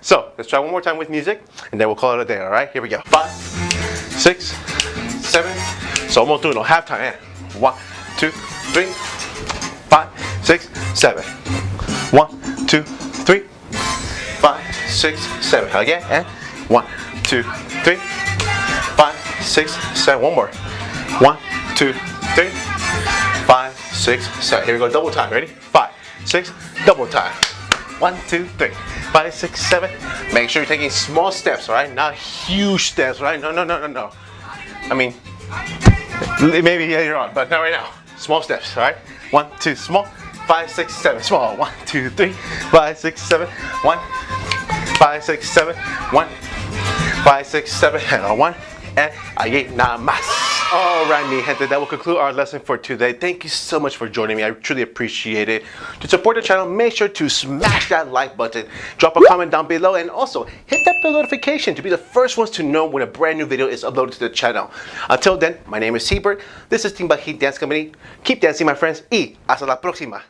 So let's try one more time with music, and then we'll call it a day. All right, here we go. 5, 6, 7. So Montuno, halftime. And 1, 2, 3, 5, 6, 7. 1, 2, 3, 5, 6, 7. Again, and 1, 2, 3, 5, 6, 7. One more. 1, 2, 3, 5, 6, 7. Here we go. Double time. Ready? 5, 6. Double time. 1, 2, 3, 5, 6, 7. Make sure you're taking small steps, all right? Not huge steps, right? No. I mean, maybe later on, but not right now. Small steps, all right? 1, 2, small. 5, 6, 7, small. 1, 2, 3, 5, 6, 7. 1, 5, 6, 7. 1, 5, 6, 7. And 1. And ahí nada más. All right, mi gente, that will conclude our lesson for today. Thank you so much for joining me. I truly appreciate it. To support the channel, make sure to smash that like button, drop a comment down below, and also hit that bell notification to be the first ones to know when a brand new video is uploaded to the channel. Until then, my name is Seabird. This is Timba Heat Dance Company. Keep dancing, my friends, y hasta la próxima.